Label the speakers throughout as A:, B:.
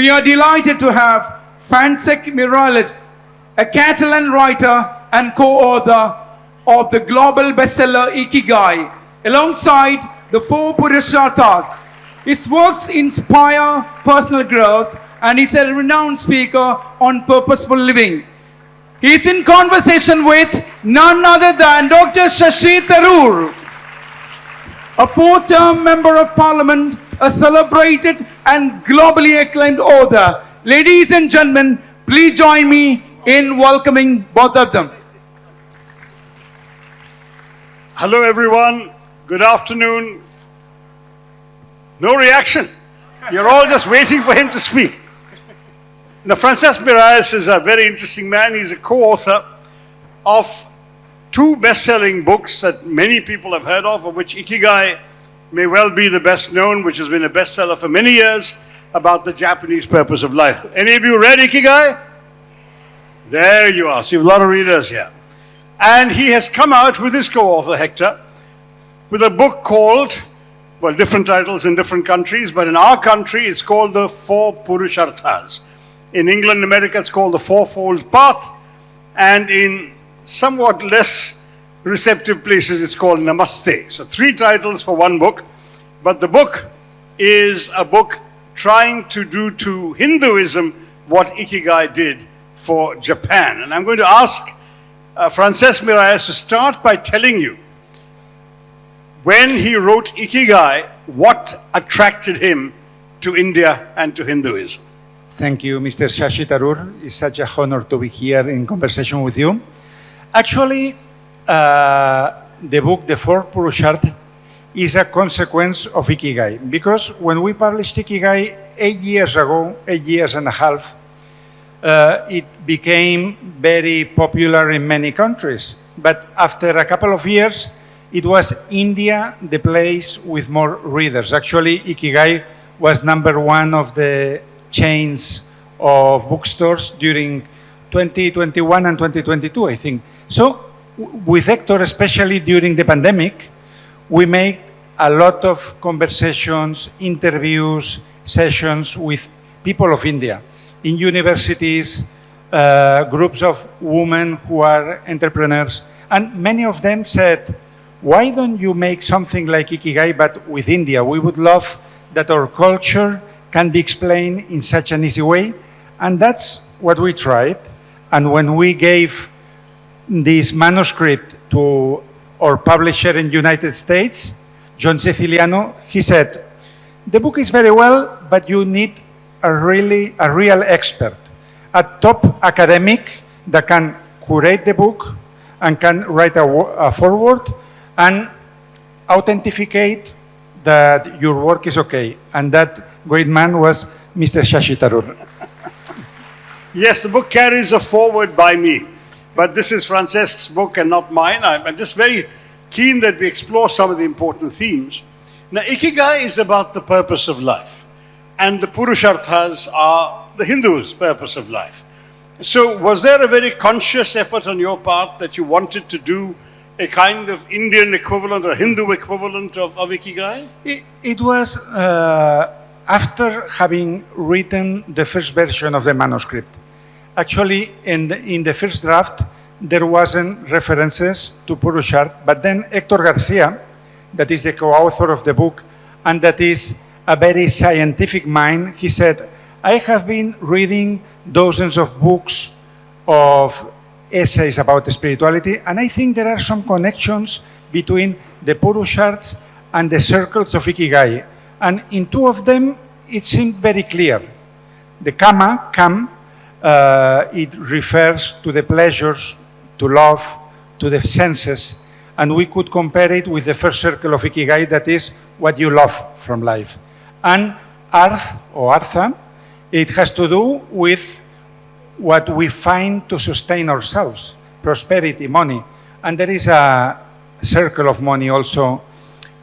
A: We are delighted to have Francesc Miralles, a Catalan writer and co-author of the global bestseller Ikigai, alongside the 4 Purusharthas. His works inspire personal growth and he's a renowned speaker on purposeful living. He is in conversation with none other than Dr. Shashi Tharoor, a 4-term member of parliament, a celebrated and globally acclaimed author. Ladies and gentlemen, please join me in welcoming both of them.
B: Hello everyone, good afternoon. No reaction. You're all just waiting for him to speak. Now, Francesc Miralles is a very interesting man. He's a co-author of 2 best-selling books that many people have heard of which Ikigai may well be the best known, which has been a bestseller for many years, about the Japanese purpose of life. Any of you read Ikigai? There you are. So you have a lot of readers here. And he has come out with his co-author, Hector, with a book called, well, different titles in different countries, but in our country it's called the 4 Purusharthas. In England and America it's called the Fourfold Path, and in somewhat less receptive places it's called Namaste. So 3 titles for 1 book, but the book is a book trying to do to Hinduism what Ikigai did for Japan. And I'm going to ask Francesc Miralles to start by telling you, when he wrote Ikigai, what attracted him to India and to Hinduism.
C: Thank you, Mr. Shashi Tharoor. It's such a honor to be here in conversation with you. Actually, the book, The 4 Purusharthas, is a consequence of Ikigai. Because when we published Ikigai 8 years ago, 8 years and a half, it became very popular in many countries. But after a couple of years, it was India the place with more readers. Actually, Ikigai was #1 of the chains of bookstores during 2021 and 2022, I think. So with Hector, especially during the pandemic, we made a lot of conversations, interviews, sessions with people of India in universities, groups of women who are entrepreneurs. And many of them said, why don't you make something like Ikigai, but with India? We would love that our culture can be explained in such an easy way. And that's what we tried. And when we gave this manuscript to our publisher in the United States, John Siciliano, he said, the book is very well, but you need a real expert, a top academic that can curate the book and can write a foreword and authenticate that your work is okay. And that great man was Mr. Shashi Tharoor.
B: Yes, the book carries a foreword by me, but this is Francesc's book and not mine. I'm just very keen that we explore some of the important themes. Now, Ikigai is about the purpose of life, and the Purusharthas are the Hindus' purpose of life. So was there a very conscious effort on your part that you wanted to do a kind of Indian equivalent or Hindu equivalent of Ikigai?
C: It was after having written the first version of the manuscript. Actually, in the first draft, there wasn't references to Purusharth, but then Hector Garcia, that is the co-author of the book, and that is a very scientific mind, he said, I have been reading dozens of books of essays about spirituality, and I think there are some connections between the Purusharths and the circles of Ikigai. And in 2 of them, it seemed very clear. The Kama, it refers to the pleasures, to love, to the senses, and we could compare it with the first circle of Ikigai, that is what you love from life. And Arth, or Artha, it has to do with what we find to sustain ourselves, prosperity, money. And there is a circle of money also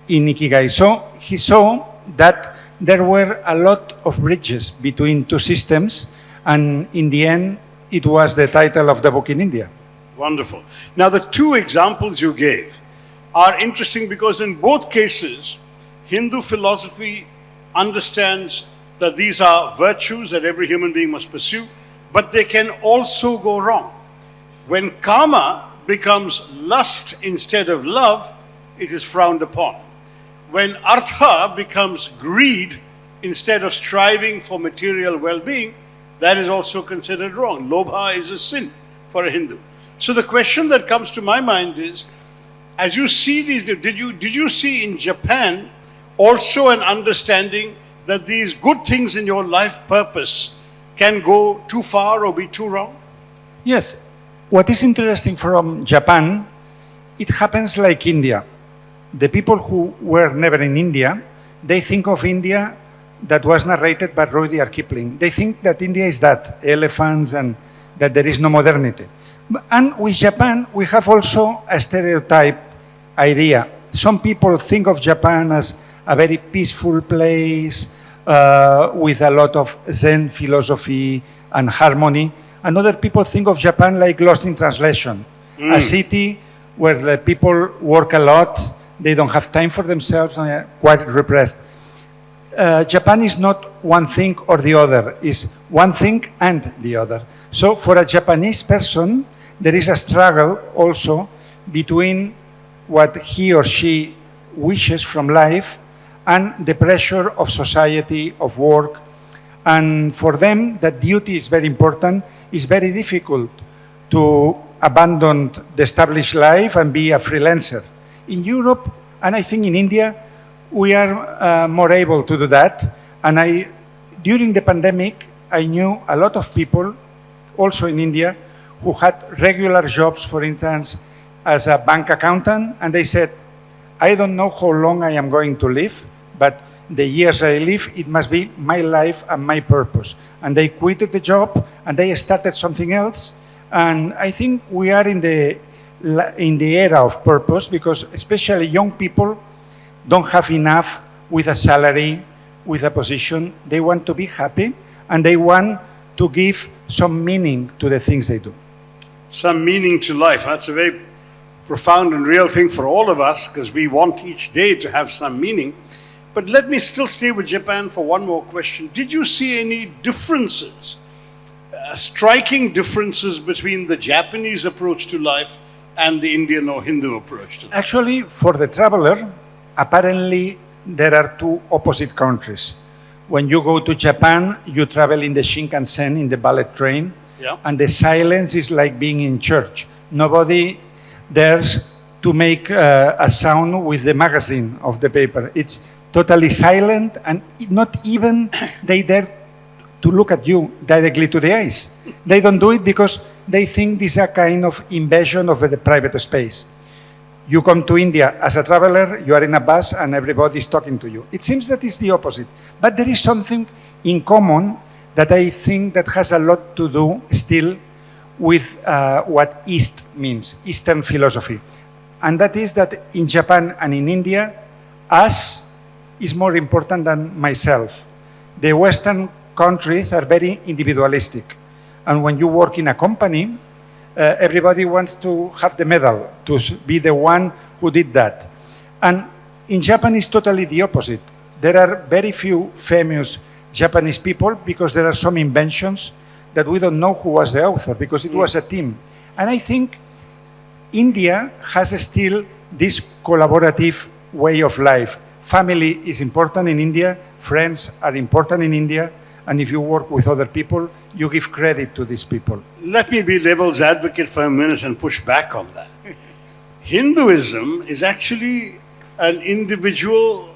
C: in Ikigai. So he saw that there were a lot of bridges between 2 systems, and in the end, it was the title of the book in India.
B: Wonderful. Now, the 2 examples you gave are interesting because in both cases, Hindu philosophy understands that these are virtues that every human being must pursue, but they can also go wrong. When karma becomes lust instead of love, it is frowned upon. When artha becomes greed instead of striving for material well-being, that is also considered wrong. Lobha is a sin for a Hindu. So the question that comes to my mind is, as you see these, did you see in Japan also an understanding that these good things in your life purpose can go too far or be too wrong?
C: Yes. What is interesting from Japan, it happens like India. The people who were never in India, they think of India that was narrated by Rudyard Kipling. They think that India is that, elephants, and that there is no modernity. And with Japan, we have also a stereotype idea. Some people think of Japan as a very peaceful place with a lot of Zen philosophy and harmony. And other people think of Japan like Lost in Translation, a city where the people work a lot, they don't have time for themselves, and are quite repressed. Japan is not one thing or the other, it's one thing and the other. So for a Japanese person, there is a struggle also between what he or she wishes from life and the pressure of society, of work. And for them, that duty is very important. It's very difficult to abandon the established life and be a freelancer. In Europe, and I think in India, we are more able to do that. And during the pandemic, I knew a lot of people, also in India, who had regular jobs, for instance, as a bank accountant, and they said, I don't know how long I am going to live, but the years I live, it must be my life and my purpose. And they quitted the job and they started something else. And I think we are in the era of purpose, because especially young people don't have enough with a salary, with a position. They want to be happy and they want to give some meaning to the things they do.
B: Some meaning to life. That's a very profound and real thing for all of us, because we want each day to have some meaning. But let me still stay with Japan for one more question. Did you see any differences, striking differences between the Japanese approach to life and the Indian or Hindu approach to life?
C: Actually, for the traveler, apparently there are two opposite countries. When you go to Japan, you travel in the Shinkansen, in the bullet train, and the silence is like being in church. Nobody dares to make a sound with the magazine of the paper. It's totally silent, and not even they dare to look at you directly to the eyes. They don't do it because they think this is a kind of invasion of the private space. You come to India as a traveler, you are in a bus and everybody is talking to you. It seems that it's the opposite. But there is something in common that I think that has a lot to do still with what East means, Eastern philosophy. And that is that in Japan and in India, us is more important than myself. The Western countries are very individualistic. And when you work in a company, everybody wants to have the medal, to be the one who did that. And in Japan, it's totally the opposite. There are very few famous Japanese people because there are some inventions that we don't know who was the author, because it was a team. And I think India has still this collaborative way of life. Family is important in India, friends are important in India, and if you work with other people, you give credit to these people.
B: Let me be devil's advocate for a minute and push back on that. Hinduism is actually an individual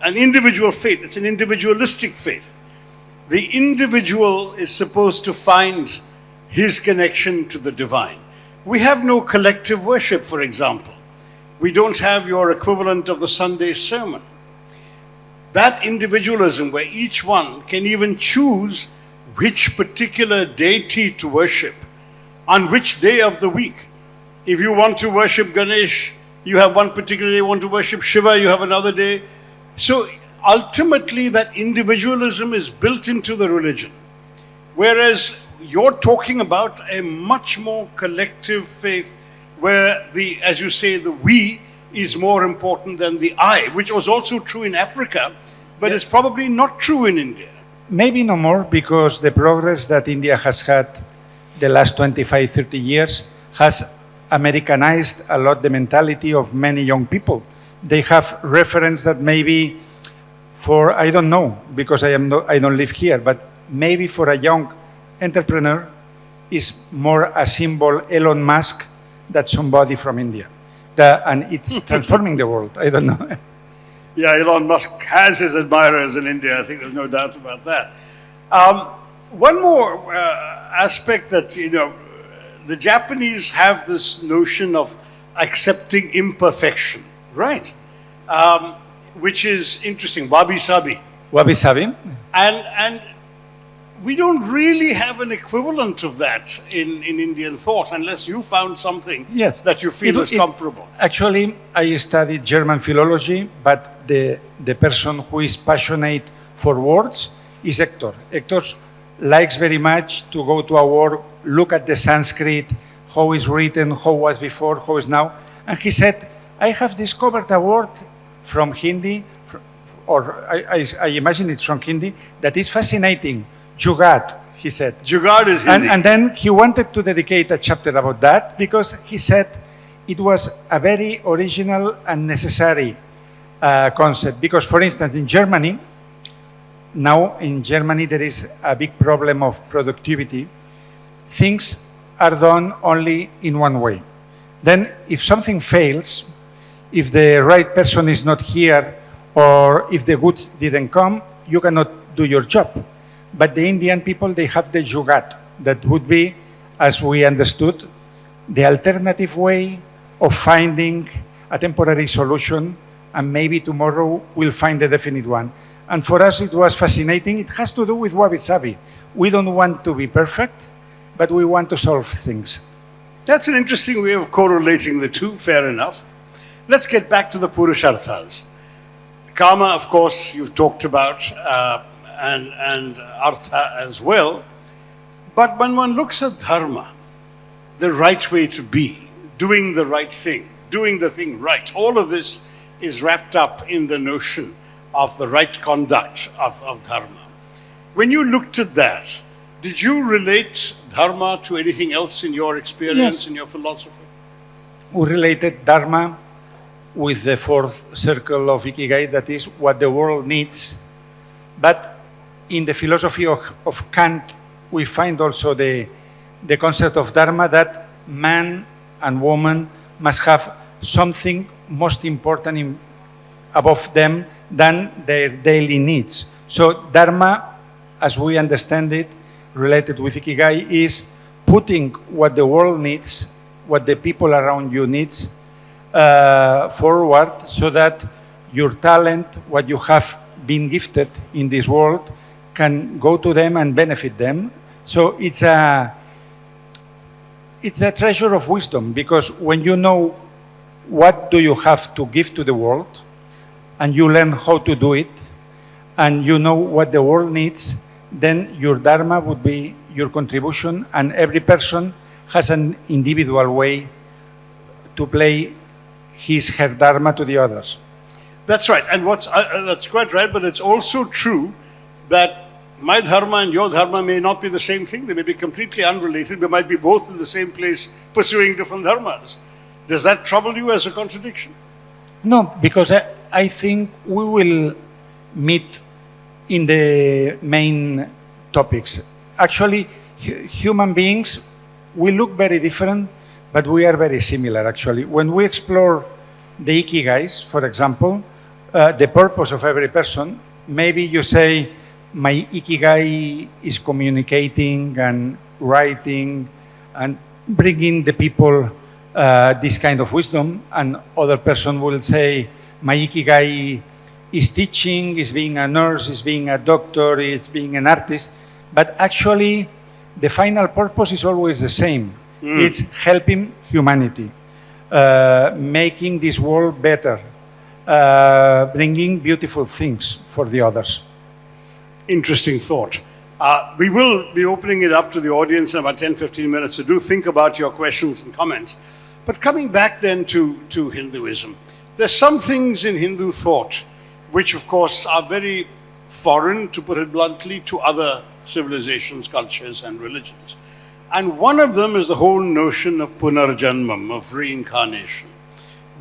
B: faith. It's an individualistic faith. The individual is supposed to find his connection to the divine. We have no collective worship, for example. We don't have your equivalent of the Sunday sermon. That individualism, where each one can even choose which particular deity to worship on which day of the week. If you want to worship Ganesh, you have one particular day. You want to worship Shiva, you have another day. So ultimately, that individualism is built into the religion. Whereas you're talking about a much more collective faith where the, as you say, the we is more important than the I, which was also true in Africa, but is probably not true in India.
C: maybe no more, because the progress that India has had the last 25, 30 years has Americanized a lot the mentality of many young people. They have reference that maybe for, I don't know, because I don't live here, but maybe for a young entrepreneur is more a symbol Elon Musk than somebody from India. And it's transforming the world. I don't know.
B: Yeah, Elon Musk has his admirers in India. I think there's no doubt about that. One more aspect that, the Japanese have this notion of accepting imperfection, right? Which is interesting, wabi-sabi.
C: Wabi-sabi.
B: And we don't really have an equivalent of that in Indian thought, unless you found something
C: Yes.
B: that you feel is comparable.
C: Actually, I studied German philology, but the person who is passionate for words is Hector. Hector likes very much to go to a word, look at the Sanskrit, how it's written, how was before, how is now. And he said, I have discovered a word from Hindi, or I imagine it's from Hindi, that is fascinating. Jugaad, he said.
B: Jugaad is Hindi.
C: And then he wanted to dedicate a chapter about that because he said it was a very original and necessary concept. Because, for instance, in Germany, now in Germany there is a big problem of productivity. Things are done only in one way. Then if something fails, if the right person is not here, or if the goods didn't come, you cannot do your job. But the Indian people, they have the jugaad. That would be, as we understood, the alternative way of finding a temporary solution, and maybe tomorrow we'll find a definite one. And for us, it was fascinating. It has to do with wabi-sabi. We don't want to be perfect, but we want to solve things.
B: That's an interesting way of correlating the two, fair enough. Let's get back to the Purusharthas. Karma, of course, you've talked about, and Artha as well. But when one looks at Dharma, the right way to be, doing the right thing, doing the thing right, all of this is wrapped up in the notion of the right conduct of Dharma. When you looked at that, did you relate Dharma to anything else in your experience,
C: Yes.
B: in your philosophy?
C: We related Dharma with the fourth circle of Ikigai, that is what the world needs. But in the philosophy of Kant, we find also the concept of Dharma, that man and woman must have something most important above them than their daily needs. So Dharma, as we understand it, related with Ikigai, is putting what the world needs, what the people around you needs, forward, so that your talent, what you have been gifted in this world, can go to them and benefit them. So it's a treasure of wisdom, because when you know what do you have to give to the world, and you learn how to do it, and you know what the world needs, then your Dharma would be your contribution, and every person has an individual way to play her Dharma to the others.
B: That's right, and that's quite right, but it's also true that my Dharma and your Dharma may not be the same thing. They may be completely unrelated. We might be both in the same place pursuing different Dharmas. Does that trouble you as a contradiction?
C: No, because I think we will meet in the main topics. Actually, human beings, we look very different, but we are very similar, actually. When we explore the Ikigais, for example, the purpose of every person, maybe you say, my Ikigai is communicating and writing and bringing the people this kind of wisdom, and other person will say, my Ikigai is teaching, is being a nurse, is being a doctor, is being an artist. But actually, the final purpose is always the same. It's helping humanity, making this world better, bringing beautiful things for the others.
B: Interesting thought. We will be opening it up to the audience in about 10-15 minutes, so do think about your questions and comments. But coming back then to Hinduism, there's some things in Hindu thought which, of course, are very foreign, to put it bluntly, to other civilizations, cultures, and religions. And one of them is the whole notion of punarjanmam, of reincarnation.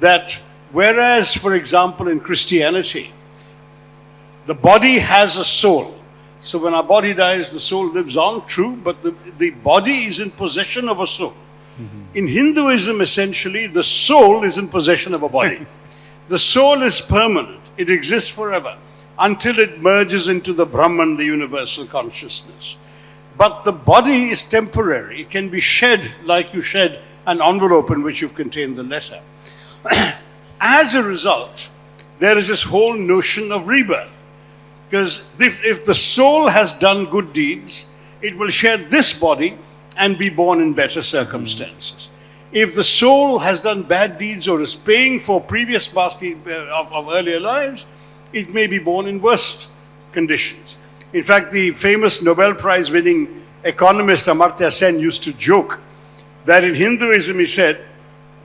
B: That whereas, for example, in Christianity, the body has a soul. So when our body dies, the soul lives on, true, but the body is in possession of a soul. In Hinduism, essentially, the soul is in possession of a body. The soul is permanent. It exists forever until it merges into the Brahman, the universal consciousness. But the body is temporary. It can be shed like you shed an envelope in which you've contained the letter. As a result, there is this whole notion of rebirth. Because if the soul has done good deeds, it will shed this body and be born in better circumstances. If the soul has done bad deeds or is paying for previous past of earlier lives, it may be born in worse conditions. In fact, the famous Nobel Prize winning economist Amartya Sen used to joke that in Hinduism, he said,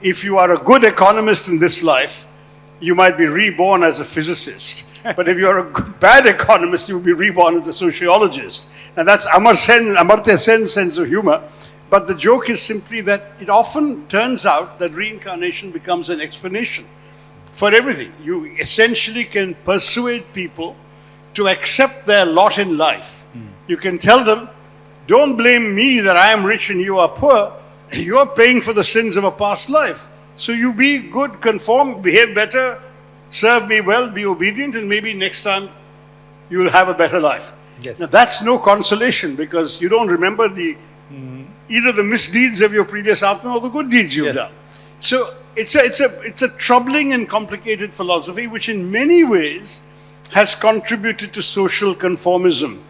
B: if you are a good economist in this life, you might be reborn as a physicist. But if you're a bad economist, you will be reborn as a sociologist. And that's Amartya Sen's sense of humor. But the joke is simply that it often turns out that reincarnation becomes an explanation for everything. You essentially can persuade people to accept their lot in life. You can tell them, don't blame me that I am rich and you are poor. You are paying for the sins of a past life. So you be good, conform, behave better, serve me well, be obedient, and maybe next time you will have a better life.
C: Yes.
B: Now that's no consolation because you don't remember either the misdeeds of your previous Atma or the good deeds you've done. So it's a troubling and complicated philosophy which in many ways has contributed to social conformism.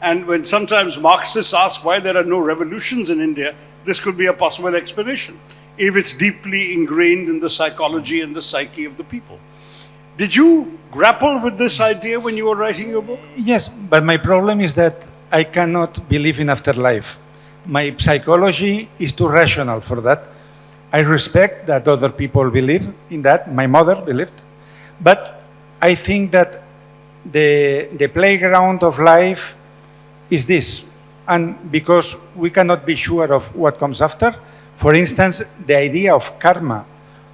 B: And when sometimes Marxists ask why there are no revolutions in India, this could be a possible explanation if it's deeply ingrained in the psychology and the psyche of the people. Did you grapple with this idea when you were writing your book?
C: Yes, but my problem is that I cannot believe in afterlife. My psychology is too rational for that. I respect that other people believe in that. My mother believed. But I think that the playground of life is this. And because we cannot be sure of what comes after, for instance, the idea of karma,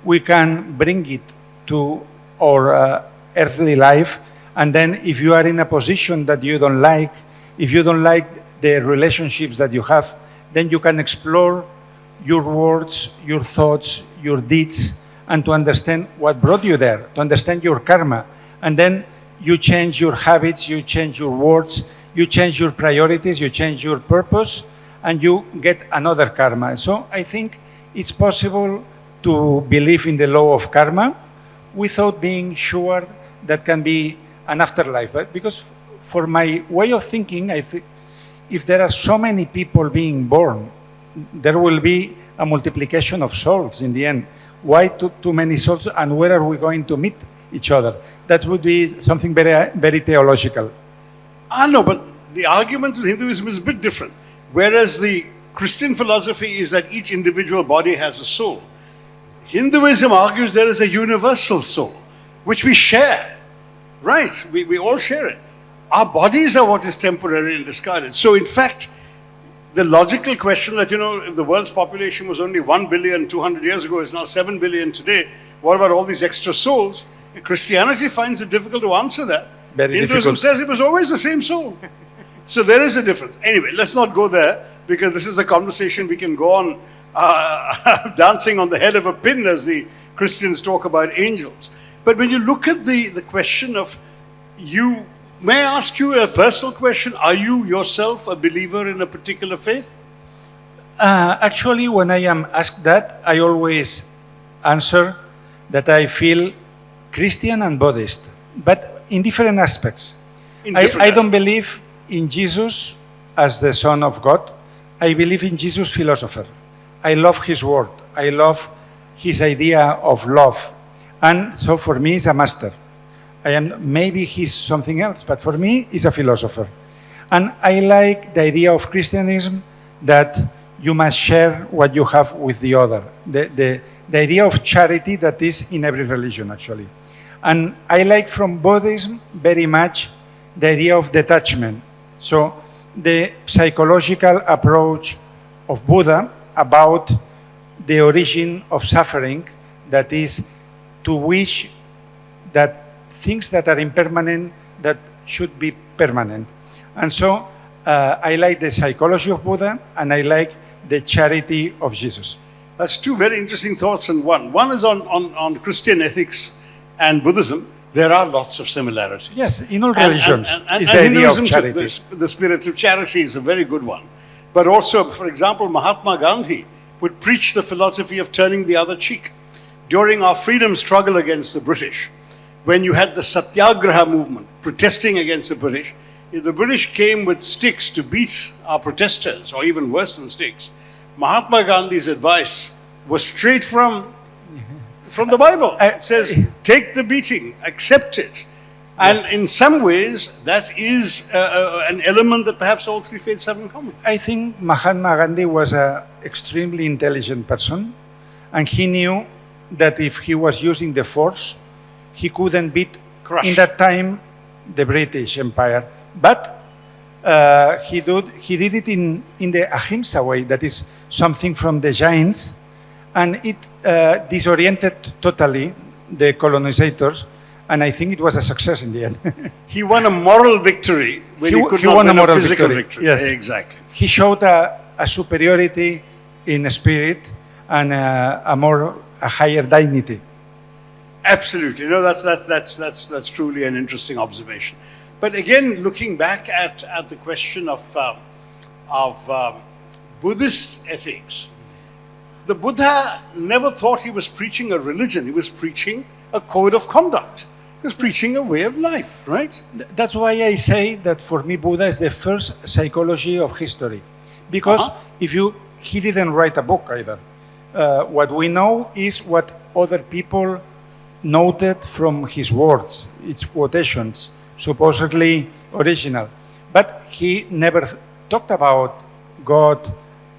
C: we can bring it to our earthly life, and then if you are in a position that you don't like, if you don't like the relationships that you have, then you can explore your words, your thoughts, your deeds, and to understand what brought you there, to understand your karma. And then you change your habits, you change your words, you change your priorities, you change your purpose, and you get another karma. So I think it's possible to believe in the law of karma without being sure that can be an afterlife. But because for my way of thinking, I think if there are so many people being born, there will be a multiplication of souls in the end. Why too many souls, and where are we going to meet each other? That would be something very, very theological.
B: No, but the argument in Hinduism is a bit different. Whereas the Christian philosophy is that each individual body has a soul. Hinduism argues there is a universal soul, which we share. Right, we all share it. Our bodies are what is temporary and discarded. So in fact, the logical question that, if the world's population was only 1 billion 200 years ago, it's now 7 billion today, what about all these extra souls? Christianity finds it difficult to answer that. Hinduism says it was always the same soul. So there is a difference. Anyway, let's not go there because this is a conversation we can go on dancing on the head of a pin as the Christians talk about angels. But when you look at the question of you, may I ask you a personal question? Are you yourself a believer in a particular faith?
C: Actually, when I am asked that, I always answer that I feel Christian and Buddhist, but in different aspects. I don't believe in Jesus as the Son of God. I believe in Jesus philosopher. I love his word. I love his idea of love. And so for me, he's a master. Maybe he's something else, but for me, he's a philosopher. And I like the idea of Christianism that you must share what you have with the other. The idea of charity that is in every religion, actually. And I like from Buddhism very much the idea of detachment. So the psychological approach of Buddha about the origin of suffering, that is to wish that things that are impermanent that should be permanent. And so I like the psychology of Buddha and I like the charity of Jesus.
B: That's two very interesting thoughts in one. One is on Christian ethics and Buddhism. There are lots of similarities.
C: Yes, in all religions
B: And
C: is the idea of
B: Hinduism
C: charity.
B: too. The spirit of charity is a very good one. But also, for example, Mahatma Gandhi would preach the philosophy of turning the other cheek. During our freedom struggle against the British, when you had the Satyagraha movement protesting against the British came with sticks to beat our protesters, or even worse than sticks. Mahatma Gandhi's advice was straight from the Bible. It says, take the beating, accept it. And in some ways, that is an element that perhaps all three faiths have in common.
C: I think Mahatma Gandhi was an extremely intelligent person, and he knew that if he was using the force, he couldn't beat, in that time, the British Empire. But he did it in the ahimsa way, that is something from the Jains, and it disoriented totally the colonizers, and I think it was a success in the end.
B: He won a moral victory when he could not
C: won
B: win
C: a
B: a
C: moral
B: physical
C: victory.
B: victory.
C: Yes.
B: Exactly.
C: He showed a superiority in spirit and a higher dignity.
B: Absolutely. No, that's truly an interesting observation. But again, looking back at the question of Buddhist ethics, the Buddha never thought he was preaching a religion. He was preaching a code of conduct. He was preaching a way of life, right?
C: That's why I say that for me, Buddha is the first psychology of history. Because he didn't write a book either. What we know is what other people noted from his words, its quotations, supposedly original. But he never talked about God,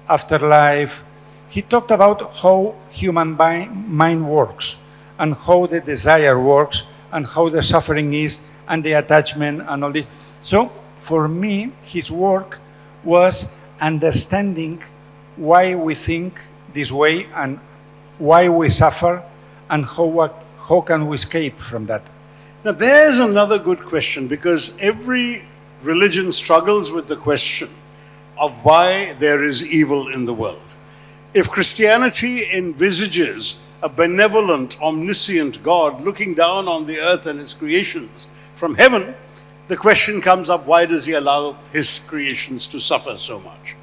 C: afterlife. He talked about how human mind works and how the desire works and how the suffering is and the attachment and all this. So for me, his work was understanding why we think this way and why we suffer and how can we escape from that.
B: Now there's another good question, because every religion struggles with the question of why there is evil in the world. If Christianity envisages a benevolent, omniscient God looking down on the earth and his creations from heaven, the question comes up, why does he allow his creations to suffer so much?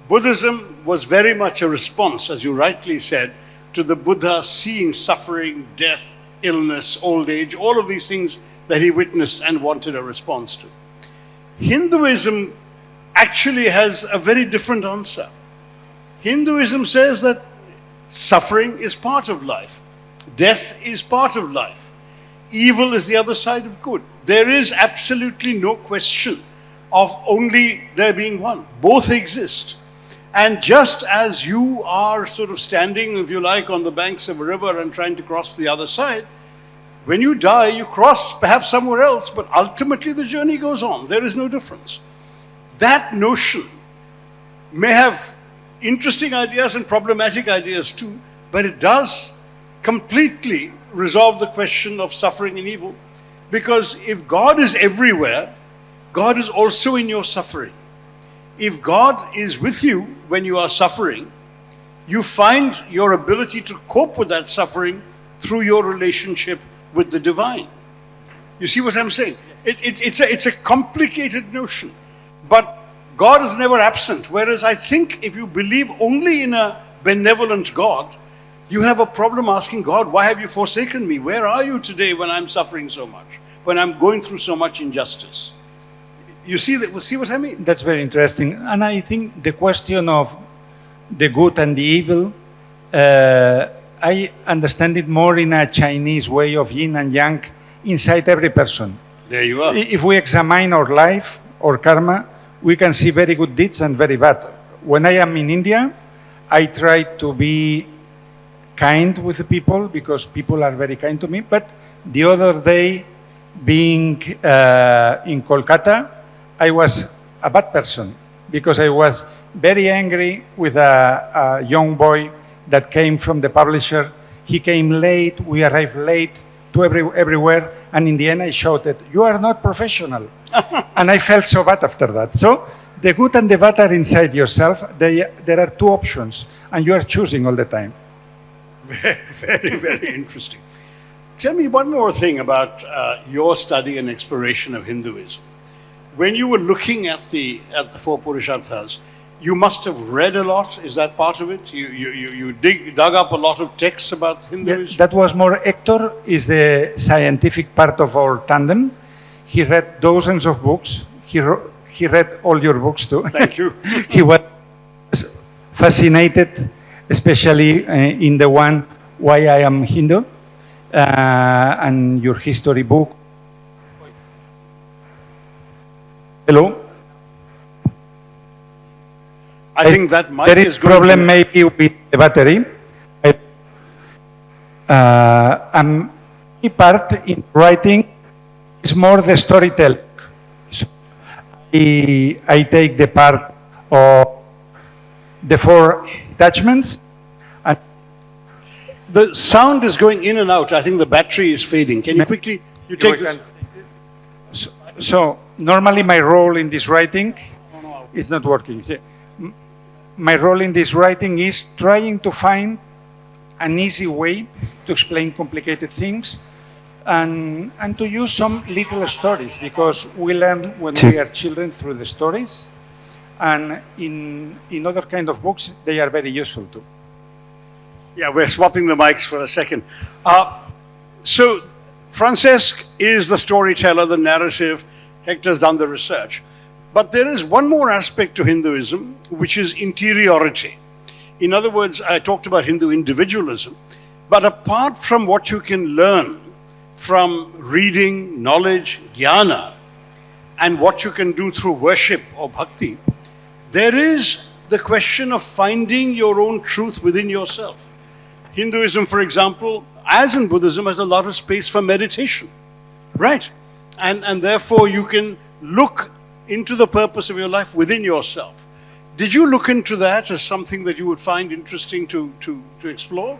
B: Buddhism was very much a response, as you rightly said, to the Buddha seeing suffering, death, illness, old age, all of these things that he witnessed and wanted a response to. Hinduism actually has a very different answer. Hinduism says that suffering is part of life. Death is part of life. Evil is the other side of good. There is absolutely no question of only there being one. Both exist. And just as you are sort of standing, if you like, on the banks of a river and trying to cross the other side, when you die, you cross perhaps somewhere else, but ultimately the journey goes on. There is no difference. That notion may have interesting ideas and problematic ideas too, but it does completely resolve the question of suffering and evil. Because if God is everywhere, God is also in your suffering. If God is with you when you are suffering, you find your ability to cope with that suffering through your relationship with the divine. You see what I'm saying? It's a complicated notion, but God is never absent. Whereas I think if you believe only in a benevolent God, you have a problem asking God, why have you forsaken me? Where are you today when I'm suffering so much? When I'm going through so much injustice? You see what I mean?
C: That's very interesting. And I think the question of the good and the evil, I understand it more in a Chinese way of yin and yang inside every person.
B: There you are.
C: If we examine our life or karma, we can see very good deeds and very bad. When I am in India, I try to be kind with the people because people are very kind to me. But the other day being in Kolkata, I was a bad person because I was very angry with a young boy that came from the publisher. He came late, we arrived late to everywhere, and in the end I shouted, "You are not professional." And I felt so bad after that. So the good and the bad are inside yourself. There are two options, and you are choosing all the time.
B: Very, very interesting. Tell me one more thing about your study and exploration of Hinduism. When you were looking at the four Purusharthas, you must have read a lot. Is that part of it? You dug up a lot of texts about Hinduism?
C: Yeah, that was more Hector is the scientific part of our tandem. He read dozens of books. He read all your books too.
B: Thank you.
C: He was fascinated, especially in the one, Why I Am Hindu, and your history book. Hello?
B: I think that mic
C: There
B: is
C: is
B: going
C: problem
B: to...
C: maybe with the battery. And my part in writing is more the storytelling. So I take the part of the four attachments. And
B: The sound is going in and out. I think the battery is fading. Can you quickly... You take this...
C: So normally my role in this writing is not working. My role in this writing is trying to find an easy way to explain complicated things and to use some little stories, because we learn when we are children through the stories, and in other kind of books they are very useful too.
B: Yeah, we're swapping the mics for a second. So Francesc is the storyteller, the narrative. Hector's done the research. But there is one more aspect to Hinduism, which is interiority. In other words, I talked about Hindu individualism, but apart from what you can learn from reading, knowledge, jnana, and what you can do through worship or bhakti, there is the question of finding your own truth within yourself. Hinduism, for example, as in Buddhism, has a lot of space for meditation, right? And therefore you can look into the purpose of your life within yourself. Did you look into that as something that you would find interesting to explore?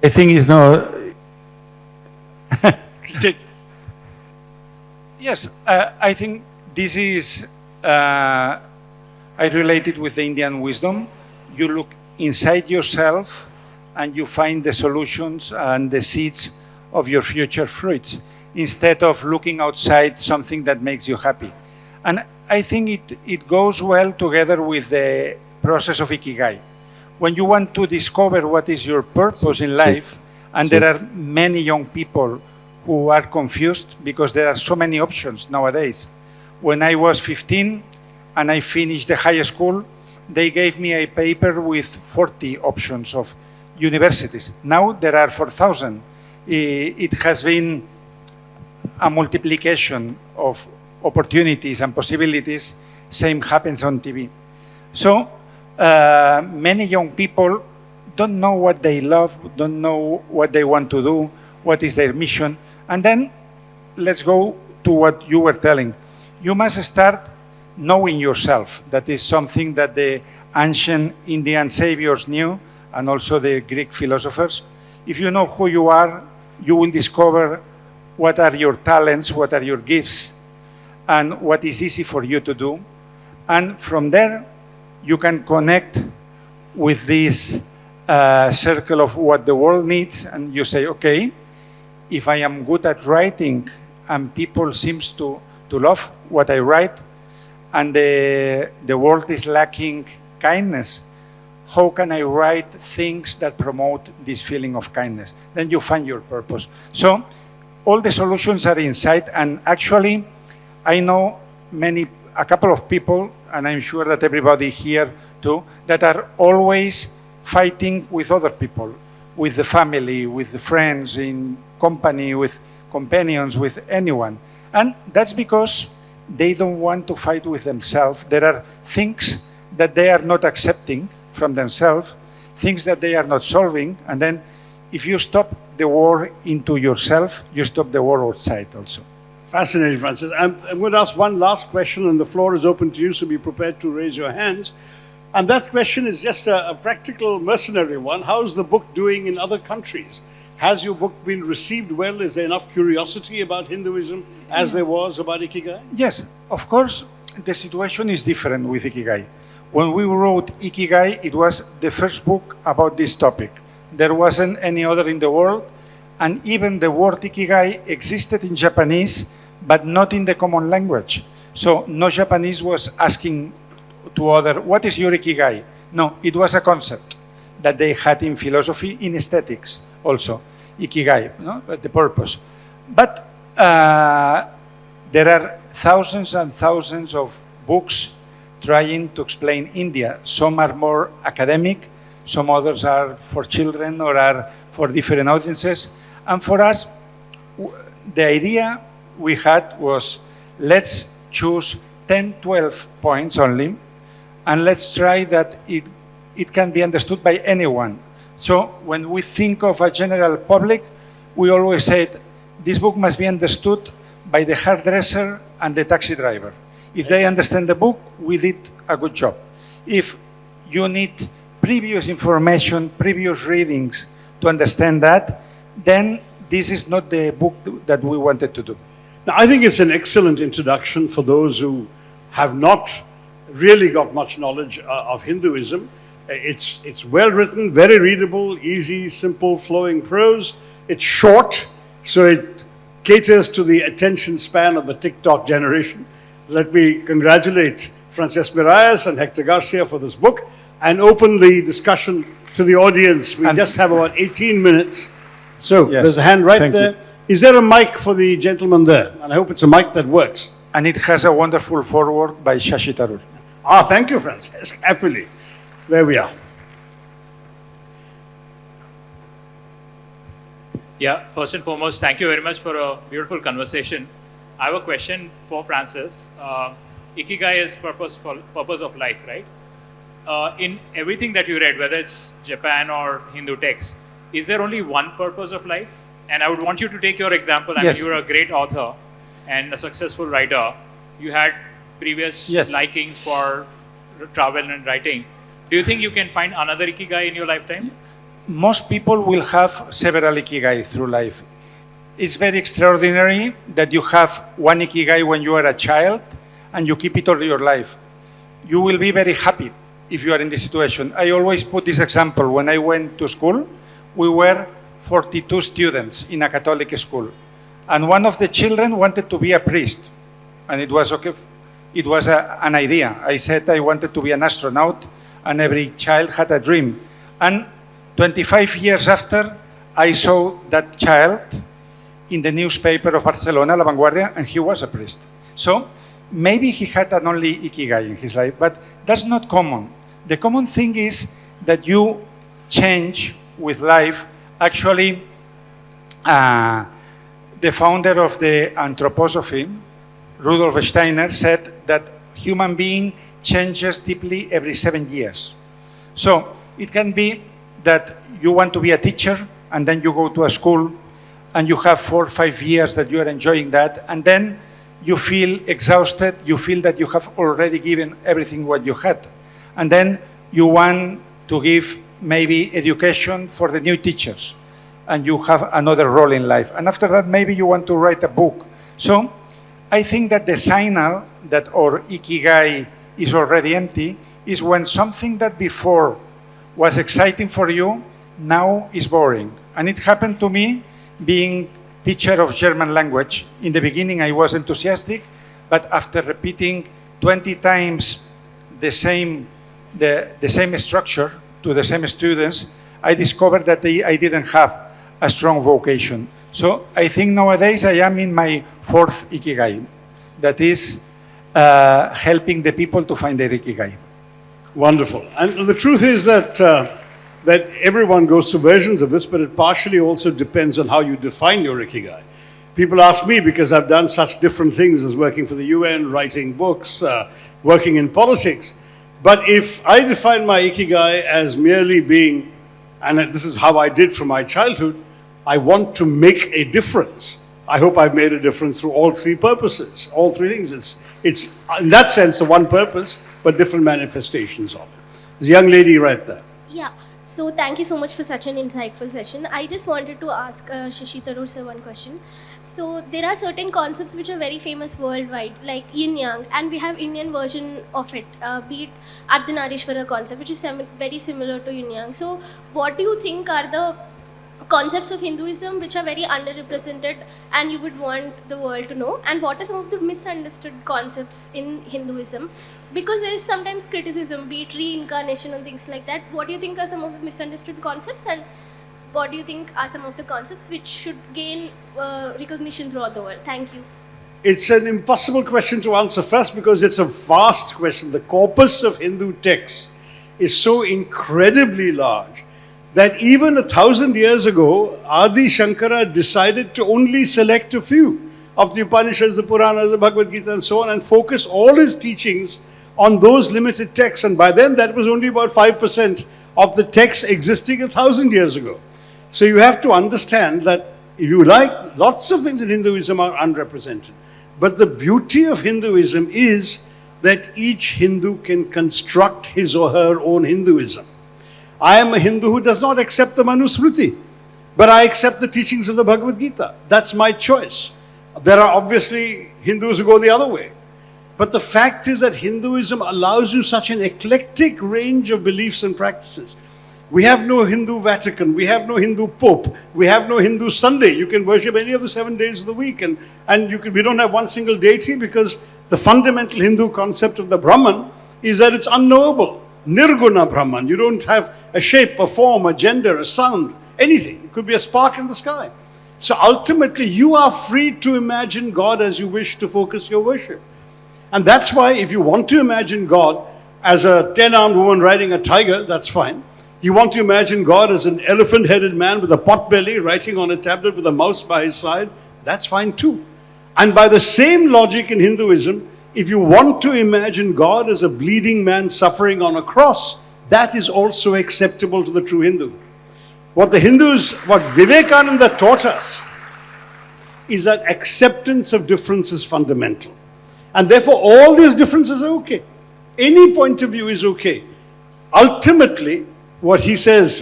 C: I think it's not. Yes, I think this is. I relate it with the Indian wisdom. You look inside yourself, and you find the solutions and the seeds of your future fruits, instead of looking outside something that makes you happy. And I think it goes well together with the process of Ikigai. When you want to discover what is your purpose in life, and there are many young people who are confused because there are so many options nowadays. When I was 15 and I finished the high school, they gave me a paper with 40 options of universities. Now there are 4,000. It has been a multiplication of opportunities and possibilities. Same happens on TV. So many young people don't know what they love, don't know what they want to do, what is their mission. And then let's go to what you were telling. You must start knowing yourself. That is something that the ancient Indian saviors knew, and also the Greek philosophers. If you know who you are, you will discover what are your talents, what are your gifts, and what is easy for you to do. And from there, you can connect with this circle of what the world needs, and you say, okay, if I am good at writing and people seems to love what I write, and the world is lacking kindness, how can I write things that promote this feeling of kindness? Then you find your purpose. So all the solutions are inside, and actually I know a couple of people, and I'm sure that everybody here too, that are always fighting with other people, with the family, with the friends, in company, with companions, with anyone. And that's because they don't want to fight with themselves. There are things that they are not accepting from themselves, things that they are not solving, and then if you stop the war into yourself, you stop the war outside also.
B: Fascinating, Francis. I'm going to ask one last question, and the floor is open to you, so be prepared to raise your hands. And that question is just a practical, mercenary one. How's the book doing in other countries? Has your book been received well? Is there enough curiosity about Hinduism as there was about Ikigai?
C: Yes, of course, the situation is different with Ikigai. When we wrote Ikigai, it was the first book about this topic. There wasn't any other in the world, and even the word Ikigai existed in Japanese, but not in the common language. So no Japanese was asking to other, what is your Ikigai? No, it was a concept that they had in philosophy, in aesthetics also, Ikigai, no? The purpose. But there are thousands and thousands of books trying to explain India. Some are more academic, some others are for children or are for different audiences. And for us, the idea we had was, let's choose 10, 12 points only, and let's try that it can be understood by anyone. So when we think of a general public, we always said, this book must be understood by the hairdresser and the taxi driver. If they understand the book, we did a good job. If you need previous information, previous readings to understand that, then this is not the book that we wanted to do.
B: Now, I think it's an excellent introduction for those who have not really got much knowledge of Hinduism. It's well written, very readable, easy, simple, flowing prose. It's short, so it caters to the attention span of the TikTok generation. Let me congratulate Francesc Miralles and Hector Garcia for this book and open the discussion to the audience. We just have about 18 minutes. So
C: Yes,
B: there's a hand right
C: thank
B: there.
C: you.
B: Is there a mic for the gentleman there? And I hope it's a mic that works.
C: And it has a wonderful foreword by Shashi Tharoor.
B: Ah, thank you, Francesc. Happily. There we are.
D: Yeah, first and foremost, thank you very much for a beautiful conversation. I have a question for Francis. Ikigai is purpose of life, right? In everything that you read, whether it's Japan or Hindu texts, is there only one purpose of life? And I would want you to take your example. I
C: Yes.
D: mean, you're a great author and a successful writer. You had previous
C: Yes.
D: likings for travel and writing. Do you think you can find another Ikigai in your lifetime?
C: Most people will have several Ikigai through life. It's very extraordinary that you have one Ikigai when you are a child and you keep it all your life. You will be very happy if you are in this situation. I always put this example. When I went to school, we were 42 students in a Catholic school. And one of the children wanted to be a priest. And it was okay. It was an idea. I said I wanted to be an astronaut, and every child had a dream. And 25 years after, I saw that child in the newspaper of Barcelona, La Vanguardia, and he was a priest. So maybe he had an only Ikigai in his life, but that's not common. The common thing is that you change with life. Actually, the founder of the anthroposophy, Rudolf Steiner, said that human being changes deeply every 7 years. So it can be that you want to be a teacher, and then you go to a school, and you have 4 or 5 years that you are enjoying that, and then you feel exhausted, you feel that you have already given everything what you had. And then you want to give maybe education for the new teachers, and you have another role in life. And after that, maybe you want to write a book. So I think that the signal that our Ikigai is already empty is when something that before was exciting for you, now is boring. And it happened to me being teacher of German language. In the beginning, I was enthusiastic, but after repeating 20 times the same structure to the same students, I discovered that I didn't have a strong vocation. So I think nowadays I am in my 4th Ikigai, that is helping the people to find their Ikigai.
B: Wonderful. And the truth is that that everyone goes through versions of this, but it partially also depends on how you define your Ikigai. People ask me, because I've done such different things as working for the UN, writing books, working in politics. But if I define my Ikigai as merely being and this is how I did from my childhood, I want to make a difference. I hope I've made a difference through all three purposes, all three things. It's in that sense a one purpose, but different manifestations of it. There's a young lady right there.
E: Yeah, so thank you so much for such an insightful session. I just wanted to ask Shashi Tharoor sir one question. So there are certain concepts which are very famous worldwide, like yin yang, and we have Indian version of it, be it Ardhanarishvara concept, which is very similar to yin yang. So what do you think are the concepts of Hinduism which are very underrepresented and you would want the world to know, and what are some of the misunderstood concepts in Hinduism, because there is sometimes criticism, be it reincarnation and things like that. What do you think are some of the misunderstood concepts, and what do you think are some of the concepts which should gain recognition throughout the world? Thank you.
B: It's an impossible question to answer first because it's a vast question. The corpus of Hindu texts is so incredibly large that even 1,000 years ago, Adi Shankara decided to only select a few of the Upanishads, the Puranas, the Bhagavad Gita and so on, and focus all his teachings on those limited texts. And by then, that was only about 5% of the texts existing 1,000 years ago. So you have to understand that, if you like, lots of things in Hinduism are unrepresented. But the beauty of Hinduism is that each Hindu can construct his or her own Hinduism. I am a Hindu who does not accept the Manusmriti, but I accept the teachings of the Bhagavad Gita. That's my choice. There are obviously Hindus who go the other way. But the fact is that Hinduism allows you such an eclectic range of beliefs and practices. We have no Hindu Vatican, we have no Hindu Pope, we have no Hindu Sunday. You can worship any of the 7 days of the week, and we don't have one single deity, because the fundamental Hindu concept of the Brahman is that it's unknowable. Nirguna Brahman. You don't have a shape, a form, a gender, a sound, anything. It could be a spark in the sky. So ultimately, you are free to imagine God as you wish to focus your worship. And that's why if you want to imagine God as a 10-armed woman riding a tiger, that's fine. You want to imagine God as an elephant-headed man with a pot belly writing on a tablet with a mouse by his side, that's fine too. And by the same logic in Hinduism, if you want to imagine God as a bleeding man suffering on a cross, that is also acceptable to the true Hindu. What Vivekananda taught us is that acceptance of difference is fundamental. And therefore all these differences are okay. Any point of view is okay. Ultimately, what he says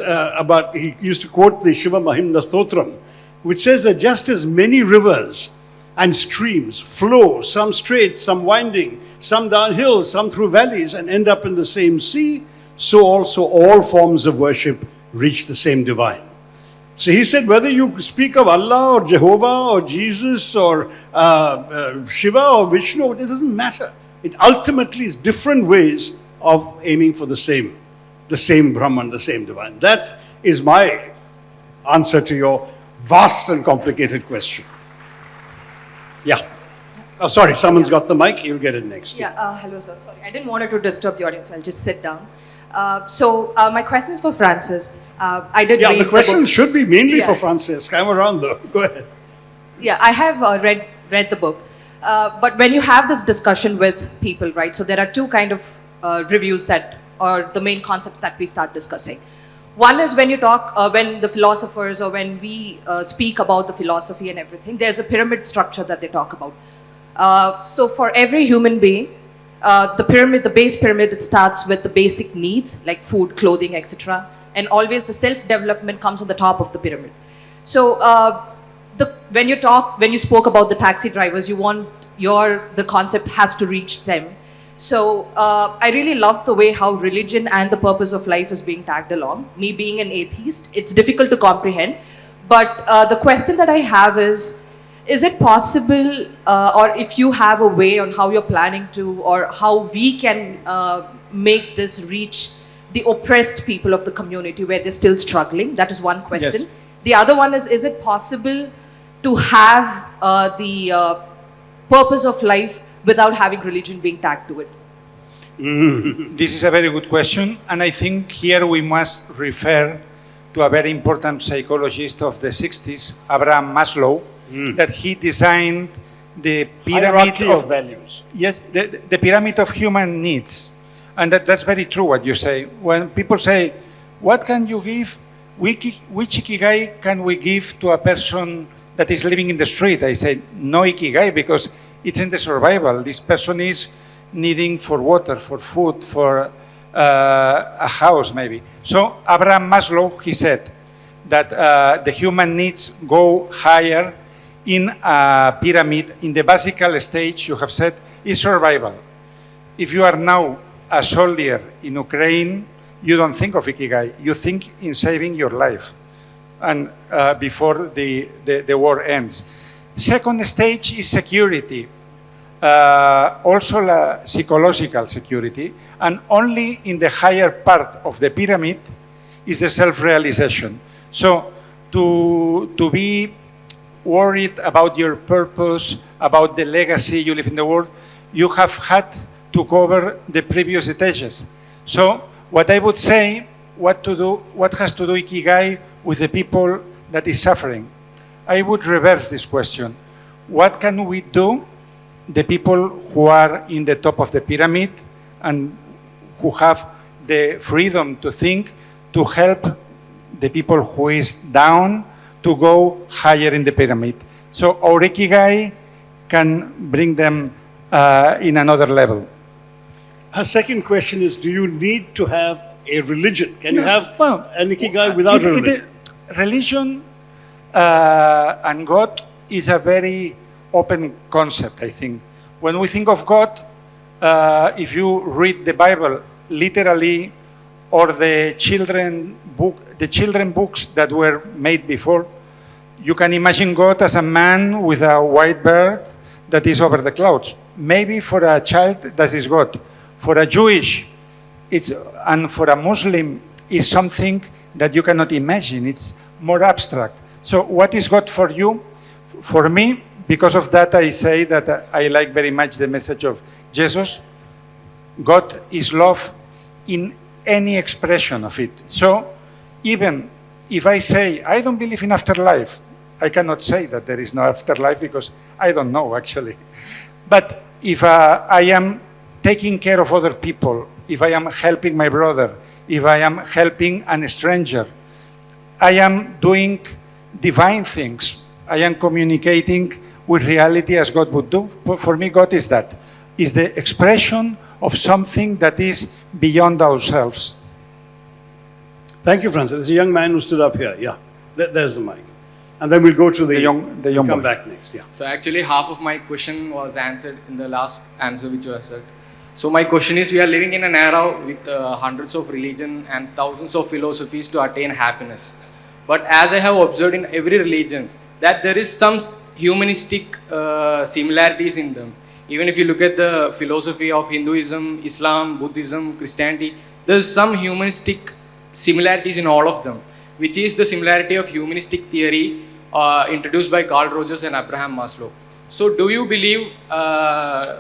B: he used to quote the Shiva Mahimna Stotram, which says that just as many rivers and streams flow, some straight, some winding, some downhill, some through valleys, and end up in the same sea, so also all forms of worship reach the same divine. So he said, whether you speak of Allah or Jehovah or Jesus or Shiva or Vishnu, it doesn't matter. It ultimately is different ways of aiming for the same Brahman, the same divine. That is my answer to your vast and complicated question. Yeah. Oh, sorry, someone's got the mic. You'll get it next.
F: Yeah, hello, sir. Sorry, I didn't want to disturb the audience. I'll just sit down. So my question is for Francis. I did read
B: the question
F: book.
B: should be mainly for Francesc. I'm around though. Go ahead.
F: Yeah, I have read the book. But when you have this discussion with people, right? So there are two kind of reviews that are the main concepts that we start discussing. One is when you talk, when the philosophers or when we speak about the philosophy and everything, there's a pyramid structure that they talk about. So for every human being, the base pyramid, it starts with the basic needs like food, clothing, etc. And always the self-development comes on the top of the pyramid. So when you spoke about the taxi drivers, the concept has to reach them. So I really love the way how religion and the purpose of life is being tagged along. Me being an atheist, it's difficult to comprehend. But the question that I have is it possible, or if you have a way on how you're planning to, or how we can make this reach the oppressed people of the community where they're still struggling? That is one question. Yes. The other one is it possible to have the purpose of life without having religion being tagged to it?
C: This is a very good question, and I think here we must refer to a very important psychologist of the 60s, Abraham Maslow, that he designed the pyramid
B: of values.
C: Yes, the pyramid of human needs. And that's very true what you say. When people say, what can you give which ikigai can we give to a person that is living in the street? I say, no ikigai, because it's in the survival. This person is needing for water, for food, for a house maybe. So Abraham Maslow, he said that the human needs go higher in a pyramid. In the basic stage, you have said, is survival. If you are now a soldier in Ukraine, you don't think of ikigai. You think in saving your life and before the war ends. Second stage is security. Also psychological security, and only in the higher part of the pyramid is the self-realization. So to be worried about your purpose, about the legacy you leave in the world, you have had to cover the previous stages. So what I would say, what has to do ikigai with the people that is suffering? I would reverse this question. What can we do, the people who are in the top of the pyramid and who have the freedom to think, to help the people who is down to go higher in the pyramid? So our ikigai can bring them in another level.
B: Her second question is, do you need to have a religion? Can you have
C: Well,
B: an ikigai without a religion?
C: Religion and God is a very open concept, I think. When we think of God, if you read the Bible literally, or the children books that were made before, you can imagine God as a man with a white bird that is over the clouds. Maybe for a child, that is God. For a Jewish, and for a Muslim, is something that you cannot imagine. It's more abstract. So what is God for you? For me, because of that, I say that I like very much the message of Jesus. God is love in any expression of it. So even if I say, I don't believe in afterlife, I cannot say that there is no afterlife because I don't know actually. But if I am taking care of other people, if I am helping my brother, if I am helping a stranger, I am doing divine things. I am communicating with reality as God would do. For me, God is that. Is the expression of something that is beyond ourselves.
B: Thank you, Francis. There's a young man who stood up here. Yeah, there's the mic. And then we'll go to the
C: young
B: we'll come
C: boy.
B: back next. Yeah.
G: So actually half of my question was answered in the last answer which you answered. So my question is, we are living in an era with hundreds of religion and thousands of philosophies to attain happiness. But as I have observed in every religion, that there is some humanistic similarities in them. Even if you look at the philosophy of Hinduism, Islam, Buddhism, Christianity, there's some humanistic similarities in all of them, which is the similarity of humanistic theory introduced by Carl Rogers and Abraham Maslow. So do you believe,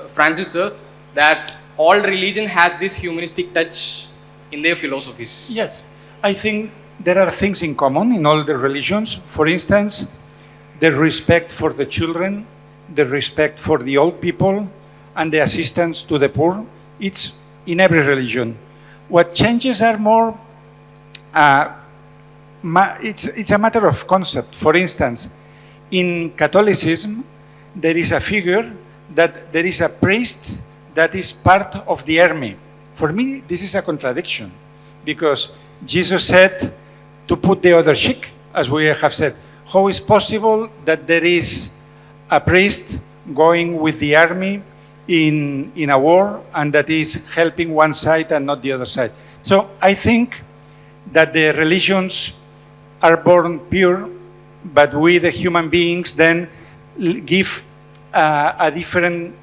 G: Francis sir, that all religion has this humanistic touch in their philosophies?
C: Yes, I think there are things in common in all the religions. For instance, the respect for the children, the respect for the old people, and the assistance to the poor. It's in every religion. What changes are more, it's a matter of concept. For instance, in Catholicism, there is a figure that there is a priest that is part of the army. For me, this is a contradiction, because Jesus said to put the other cheek, as we have said. How is possible that there is a priest going with the army in a war and that is helping one side and not the other side? So I think that the religions are born pure, but we, the human beings, then give a different,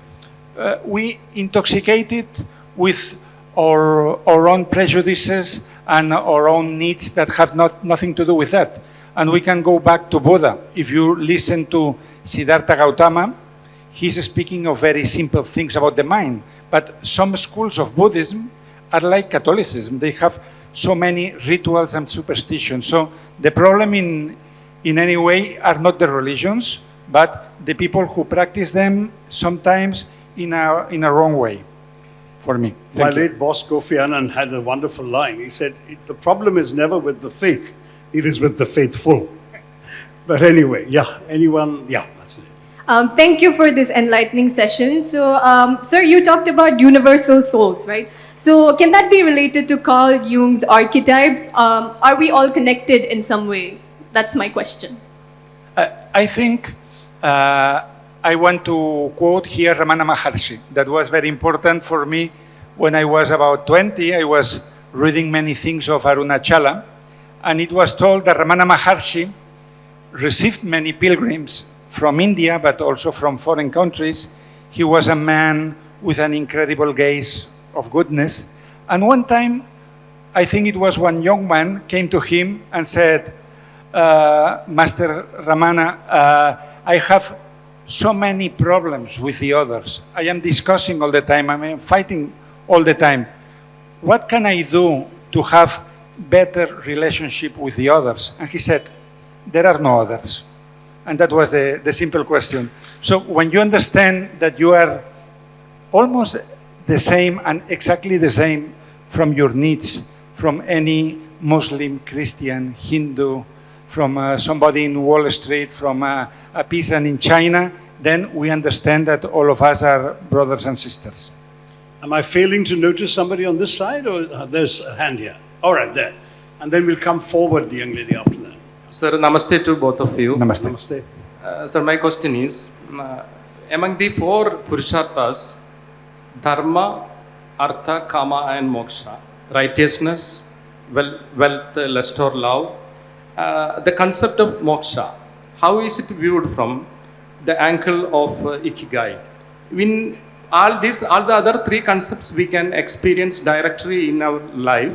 C: we intoxicate it with our own prejudices and our own needs that have nothing to do with that. And we can go back to Buddha. If you listen to Siddhartha Gautama, he's speaking of very simple things about the mind. But some schools of Buddhism are like Catholicism. They have so many rituals and superstitions. So the problem in any way are not the religions, but the people who practice them sometimes in a wrong way, for me.
B: My late boss Kofi Annan had a wonderful line. He said, the problem is never with the faith. It is with the faithful. But anyway, yeah, anyone, yeah, that's it.
H: Thank you for this enlightening session. So, sir, you talked about universal souls, right? So, can that be related to Carl Jung's archetypes? Are we all connected in some way? That's my question.
C: I think I want to quote here Ramana Maharshi. That was very important for me when I was about 20. I was reading many things of Arunachala, and it was told that Ramana Maharshi received many pilgrims from India, but also from foreign countries. He was a man with an incredible gaze of goodness. And one time, I think it was one young man came to him and said, Master Ramana, I have so many problems with the others. I am discussing all the time. I am fighting all the time. What can I do to have better relationship with the others? And he said, there are no others. And that was the simple question. So when you understand that you are almost the same and exactly the same from your needs, from any Muslim, Christian, Hindu, from somebody in Wall Street, from a peasant in China, then we understand that all of us are brothers and sisters.
B: Am I failing to notice somebody on this side, or there's a hand here? All right, there. And then we'll come forward, the young lady, after that.
I: Sir, namaste to both of you.
C: Namaste.
B: Namaste.
I: Sir, my question is, among the four Purusharthas, Dharma, Artha, Kama and Moksha, righteousness, wealth, lust or love, the concept of Moksha, how is it viewed from the angle of Ikigai? In all the other three concepts we can experience directly in our life,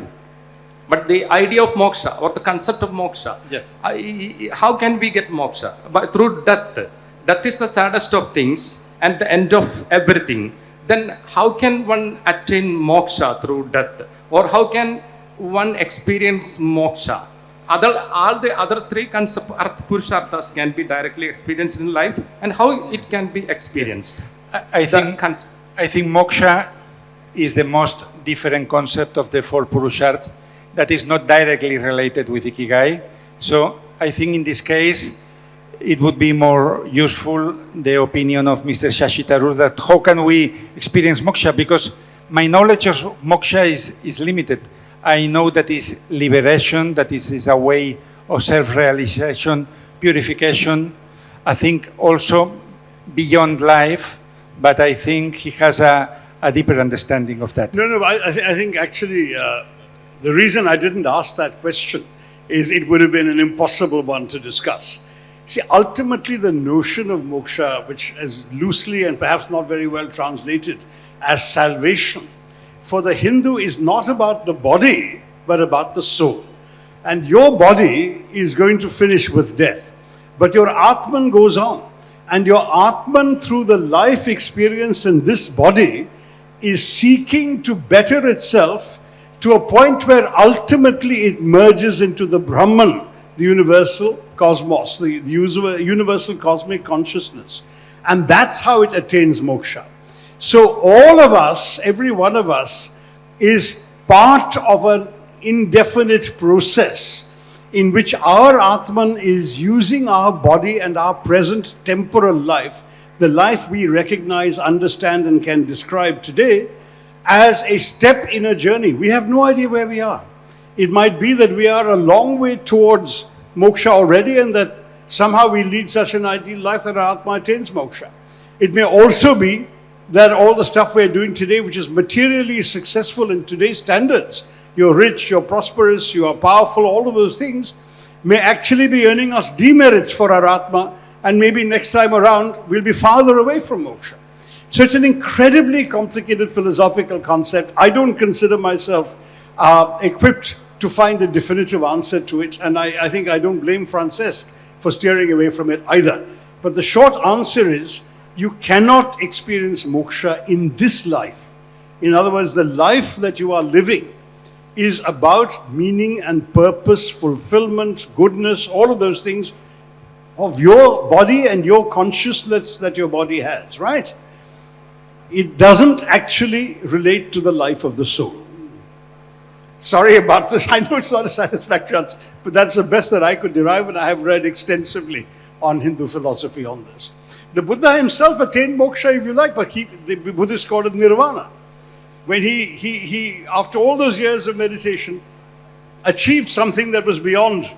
I: but the idea of moksha or the concept of moksha,
C: yes,
I: how can we get moksha? Through death. Death is the saddest of things and the end of everything. Then how can one attain moksha through death? Or how can one experience moksha? All the other three concepts, Purusharthas, can be directly experienced in life, and how it can be experienced?
C: I think moksha is the most different concept of the four Purusharthas that is not directly related with Ikigai. So I think in this case, it would be more useful, the opinion of Mr. Shashi Tharoor, that how can we experience moksha? Because my knowledge of moksha is limited. I know that is liberation, that is a way of self-realization, purification. I think also beyond life, but I think he has a deeper understanding of that.
B: No, I think actually the reason I didn't ask that question is it would have been an impossible one to discuss. See, ultimately the notion of moksha, which is loosely and perhaps not very well translated as salvation, for the Hindu is not about the body, but about the soul. And your body is going to finish with death, but your Atman goes on. And your Atman, through the life experienced in this body, is seeking to better itself to a point where ultimately it merges into the Brahman, the universal cosmos, the universal cosmic consciousness. And that's how it attains moksha. So all of us, every one of us, is part of an indefinite process in which our Atman is using our body and our present temporal life, the life we recognize, understand, and can describe today, as a step in a journey. We have no idea where we are. It might be that we are a long way towards moksha already, and that somehow we lead such an ideal life that our Atma attains moksha. It may also be that all the stuff we're doing today, which is materially successful in today's standards, you're rich, you're prosperous, you are powerful, all of those things, may actually be earning us demerits for our Atma, and maybe next time around we'll be farther away from moksha. So it's an incredibly complicated philosophical concept. I don't consider myself equipped to find a definitive answer to it, and I think I don't blame Francesc for steering away from it either. But the short answer is, you cannot experience moksha in this life. In other words, the life that you are living is about meaning and purpose, fulfillment, goodness, all of those things of your body and your consciousness that your body has, right? It doesn't actually relate to the life of the soul. Sorry about this. I know it's not a satisfactory answer, but that's the best that I could derive, and I have read extensively on Hindu philosophy on this. The Buddha himself attained moksha, if you like, but the Buddhists called it nirvana. When he, after all those years of meditation, achieved something that was beyond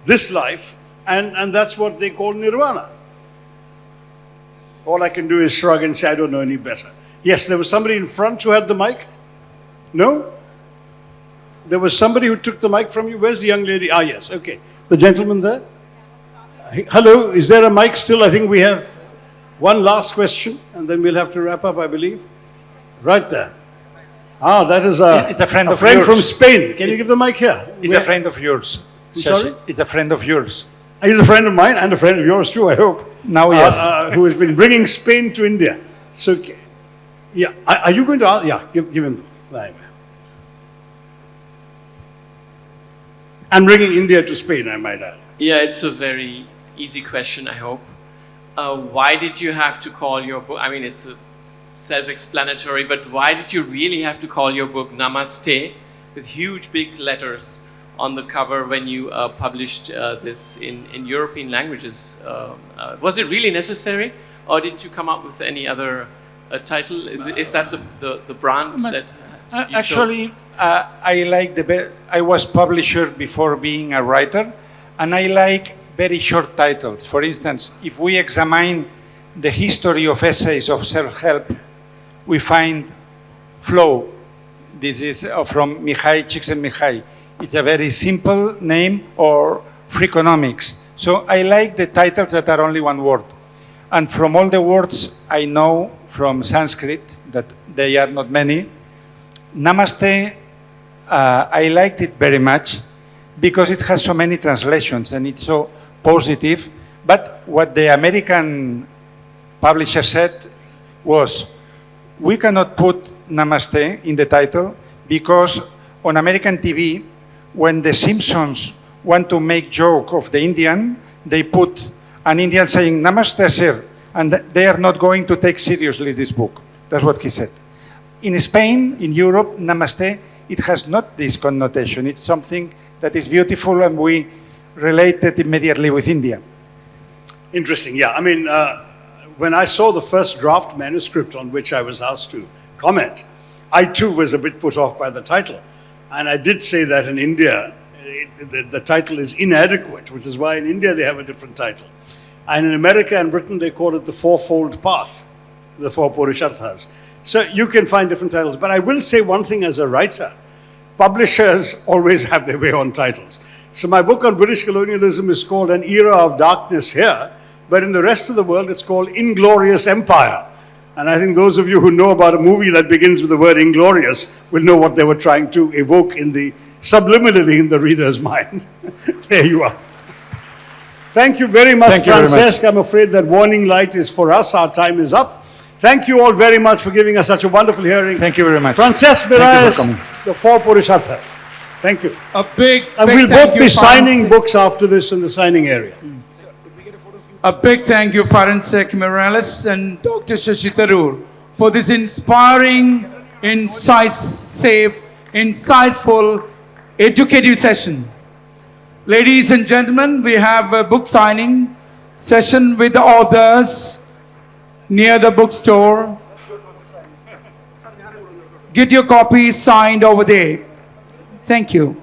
B: this life, and that's what they call nirvana. All I can do is shrug and say, I don't know any better. Yes, there was somebody in front who had the mic. No? There was somebody who took the mic from you. Where's the young lady? Ah, yes, okay. The gentleman there? Hello, is there a mic still? I think we have one last question, and then we'll have to wrap up, I believe. Right there. Ah, that is
C: It's a friend of
B: friend
C: yours.
B: from Spain. Can you give the mic here?
C: It's a friend of yours.
B: Sorry?
C: It's a friend of yours.
B: He's a friend of mine and a friend of yours too, I hope.
C: Now, yes.
B: Who has been bringing Spain to India. So, yeah, are you going to ask? Yeah, give him. And bringing India to Spain, I might add.
J: Yeah, it's a very easy question, I hope. Why did you have to call your book, I mean, it's self-explanatory, but why did you really have to call your book Namaste with huge big letters on the cover when you published this in European languages? Was it really necessary, or did you come up with any other title? Is that the brand that you
C: Actually, I like I was publisher before being a writer, and I like very short titles. For instance, if we examine the history of essays of self-help, we find Flow. This is from Mihai Csikszentmihalyi. It's a very simple name, or Freakonomics. So I like the titles that are only one word. And from all the words I know from Sanskrit, that they are not many, Namaste, I liked it very much because it has so many translations and it's so positive. But what the American publisher said was, we cannot put Namaste in the title because on American TV, when the Simpsons want to make joke of the Indian, they put an Indian saying, Namaste, sir, and they are not going to take seriously this book. That's what he said. In Spain, in Europe, Namaste, it has not this connotation. It's something that is beautiful, and we relate it immediately with India.
B: Interesting, yeah. I mean, when I saw the first draft manuscript on which I was asked to comment, I too was a bit put off by the title. And I did say that in India, the title is inadequate, which is why in India they have a different title. And in America and Britain, they call it the Fourfold Path, the Four Purusharthas. So you can find different titles. But I will say one thing as a writer. Publishers always have their way on titles. So my book on British colonialism is called An Era of Darkness here, but in the rest of the world, it's called Inglorious Empire. And I think those of you who know about a movie that begins with the word inglorious will know what they were trying to evoke subliminally in the reader's mind. There you are. Thank you very much, Francesc. I'm afraid that warning light is for us. Our time is up. Thank you all very much for giving us such a wonderful hearing.
C: Thank you very much.
B: Francesc Miralles, the Four Purusharthas. Thank you. And we'll both be signing books after this in the signing area.
A: A big thank you, Francesc Miralles and Dr. Shashi Tharoor, for this inspiring, incisive, insightful, educative session. Ladies and gentlemen, we have a book signing session with the authors near the bookstore. Get your copies signed over there. Thank you.